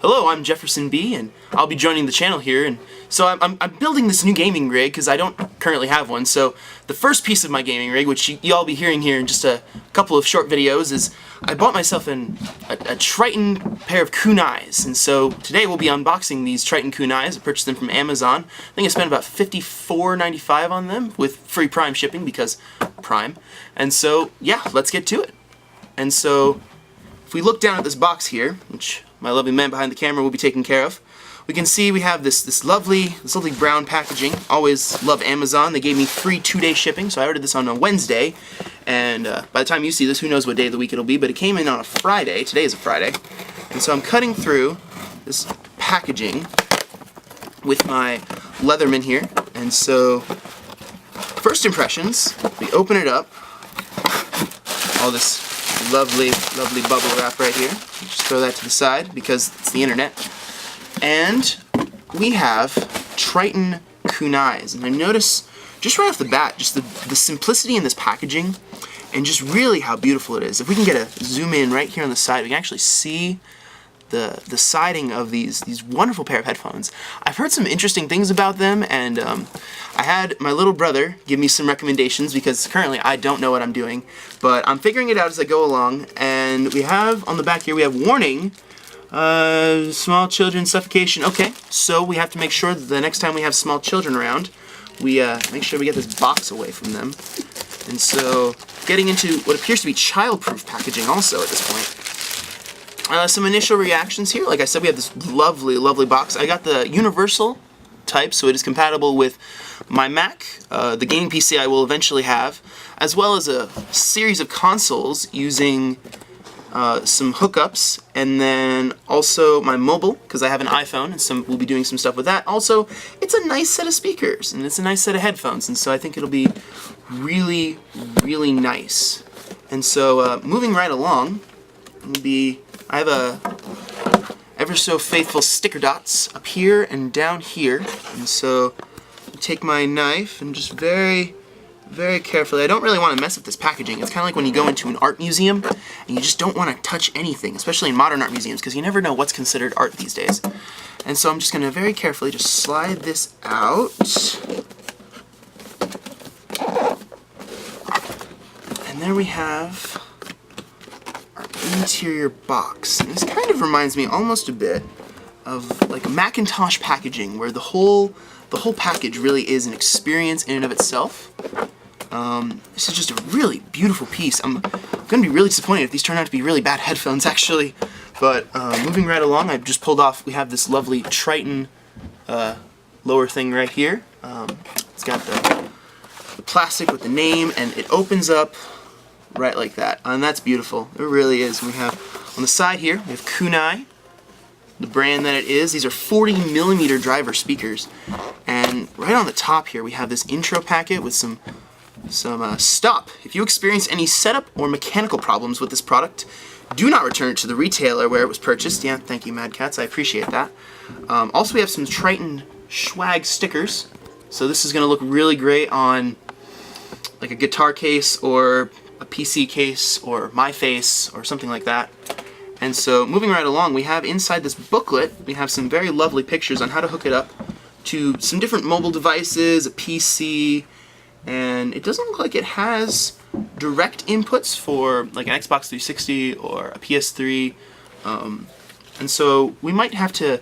Hello, I'm JeffersonB, and I'll be joining the channel here. And so I'm building this new gaming rig because I don't currently have one. So the first piece of my gaming rig, which y'all be hearing here in just a couple of short videos, is I bought myself a Tritton pair of kunais. And so today we'll be unboxing these Tritton kunais. I purchased them from Amazon. I think I spent about $54.95 on them with free Prime shipping because Prime. And so yeah, let's get to it. And so if we look down at this box here, which my lovely man behind the camera will be taking care of, we can see we have this lovely brown packaging. Always love Amazon. They gave me free 2-day shipping, so I ordered this on a Wednesday, and by the time you see this, who knows what day of the week it'll be, but it came in on a Friday. Today is a Friday. And so I'm cutting through this packaging with my Leatherman here. And so first impressions, we open it up, all this lovely bubble wrap right here. Just throw that to the side because it's the internet. And we have Tritton Kunais. And I notice just right off the bat, just the simplicity in this packaging and just really how beautiful it is. If we can get a zoom in right here on the side, we can actually see the siding of these wonderful pair of headphones. I've heard some interesting things about them, and I had my little brother give me some recommendations because currently I don't know what I'm doing, but I'm figuring it out as I go along. And we have on the back here, we have warning, small children suffocation. Okay, so we have to make sure that the next time we have small children around, we make sure we get this box away from them. And so getting into what appears to be child-proof packaging also at this point. Some initial reactions here. Like I said, we have this lovely box. I got the universal type, so it is compatible with my Mac, the gaming PC I will eventually have, as well as a series of consoles using some hookups, and then also my mobile, because I have an iPhone, and we'll be doing some stuff with that. Also, it's a nice set of speakers, and it's a nice set of headphones, and so I think it'll be really nice. And so, moving right along, I have a ever so faithful sticker dots up here and down here, and so I take my knife and just very carefully. I don't really want to mess with this packaging. It's kind of like when you go into an art museum and you just don't want to touch anything, especially in modern art museums, because you never know what's considered art these days. And so I'm just going to very carefully just slide this out. And there we have interior box. And this kind of reminds me almost a bit of like Macintosh packaging, where the whole package really is an experience in and of itself. This is just a really beautiful piece. I'm going to be really disappointed if these turn out to be really bad headphones, actually. But moving right along, I've just pulled off, we have this lovely Tritton lower thing right here. It's got the plastic with the name, and it opens up right like that, and that's beautiful. It really is. We have on the side here, we have Kunai, the brand that it is. These are 40mm driver speakers, and right on the top here we have this intro packet with some stop. If you experience any setup or mechanical problems with this product, do not return it to the retailer where it was purchased. Yeah, thank you, Mad Cats. I appreciate that. Also, we have some Tritton swag stickers. So this is going to look really great on like a guitar case or a PC case or my face or something like that. And so moving right along, we have inside this booklet, we have some very lovely pictures on how to hook it up to some different mobile devices, a PC, and it doesn't look like it has direct inputs for like an Xbox 360 or a PS3. And so we might have to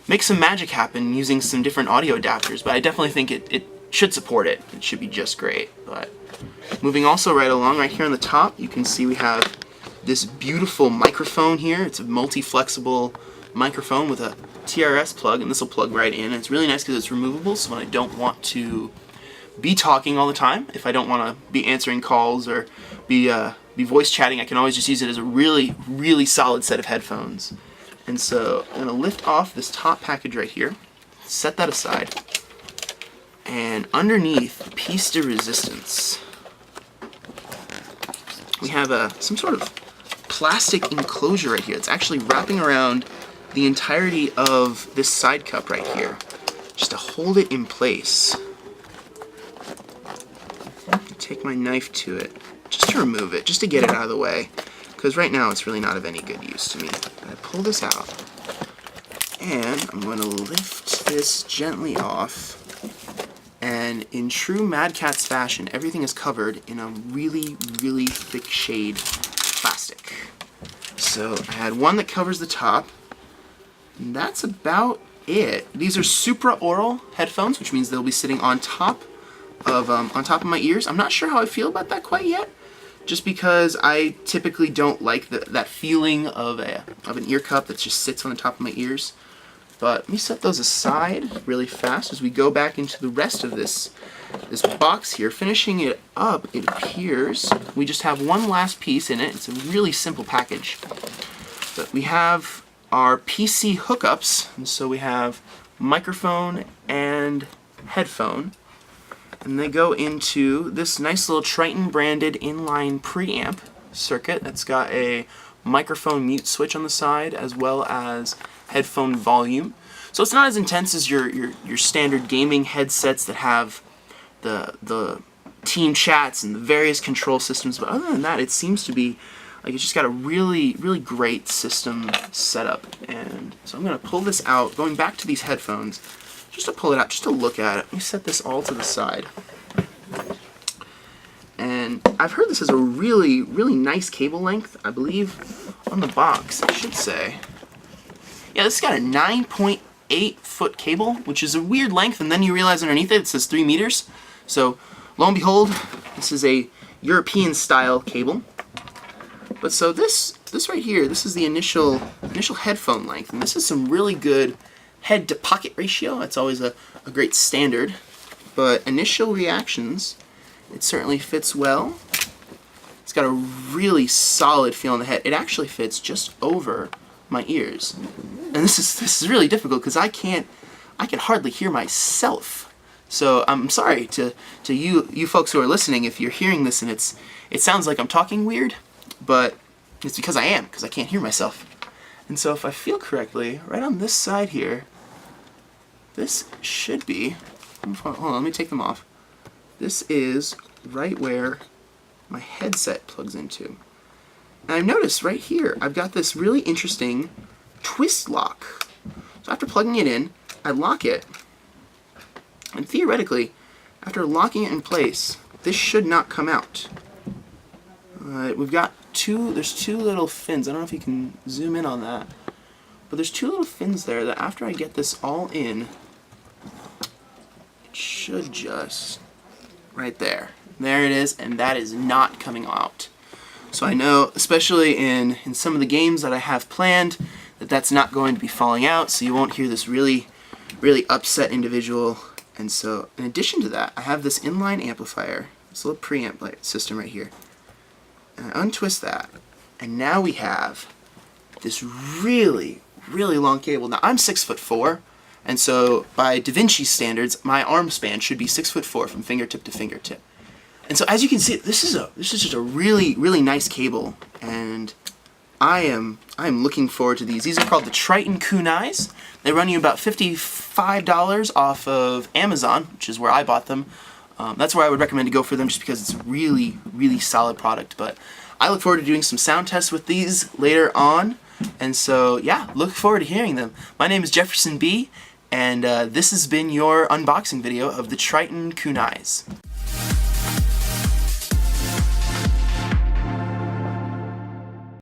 make some magic happen using some different audio adapters, but I definitely think it should support it. It should be just great. But moving also right along, right here on the top, you can see we have this beautiful microphone here. It's a multi-flexible microphone with a TRS plug, and this will plug right in. And it's really nice because it's removable, so when I don't want to be talking all the time, if I don't want to be answering calls or be voice chatting, I can always just use it as a really solid set of headphones. And so I'm going to lift off this top package right here, set that aside, and underneath, piece de resistance, we have some sort of plastic enclosure right here. It's actually wrapping around the entirety of this side cup right here, just to hold it in place. Take my knife to it, just to remove it, just to get it out of the way, because right now it's really not of any good use to me. I pull this out, And I'm going to lift this gently off. And in true Mad Catz fashion, everything is covered in a really, really thick shade plastic. So I had one that covers the top, and that's about it. These are supra-aural headphones, which means they'll be sitting on top of my ears. I'm not sure how I feel about that quite yet, just because I typically don't like that feeling of an ear cup that just sits on the top of my ears. But let me set those aside really fast as we go back into the rest of this box here. Finishing it up, it appears we just have one last piece in it. It's a really simple package. But we have our PC hookups, and so we have microphone and headphone. And they go into this nice little Tritton branded inline preamp circuit that's got a microphone mute switch on the side as well as headphone volume. So it's not as intense as your standard gaming headsets that have the team chats and the various control systems, but other than that, it seems to be like it's just got a really, really great system setup. And so I'm going to pull this out, going back to these headphones, just to pull it out, just to look at it. Let me set this all to the side. And I've heard this has a really, really nice cable length. I believe on the box it should say. Yeah, this has got a 9.8 foot cable, which is a weird length, and then you realize underneath it says 3 meters. So, lo and behold, this is a European style cable. But so this right here, this is the initial headphone length, and this is some really good head to pocket ratio. That's always a great standard. But initial reactions, it certainly fits well. It's got a really solid feel on the head. It actually fits just over my ears. And this is really difficult because I can hardly hear myself. So I'm sorry to you folks who are listening if you're hearing this and it sounds like I'm talking weird, but it's because I am, because I can't hear myself. And so if I feel correctly, right on this side here, this should be, hold on, let me take them off. This is right where my headset plugs into. And I've noticed right here, I've got this really interesting twist lock. So after plugging it in, I lock it. And theoretically, after locking it in place, this should not come out. We've got there's two little fins. I don't know if you can zoom in on that. But there's two little fins there that after I get this all in, it should just, right there. There it is, and that is not coming out. So I know, especially in some of the games that I have planned, that's not going to be falling out, so you won't hear this really, really upset individual. And so, in addition to that, I have this inline amplifier, this little preamp system right here. And I untwist that, and now we have this really, really long cable. Now, I'm 6'4", and so by Da Vinci standards, my arm span should be 6'4" from fingertip to fingertip. And so as you can see, this is just a really, really nice cable, and I am looking forward to these. These are called the Tritton Kunais. They run you about $55 off of Amazon, which is where I bought them. That's where I would recommend to go for them, just because it's a really, really solid product. But I look forward to doing some sound tests with these later on, and so yeah, look forward to hearing them. My name is JeffersonB, and this has been your unboxing video of the Tritton Kunais.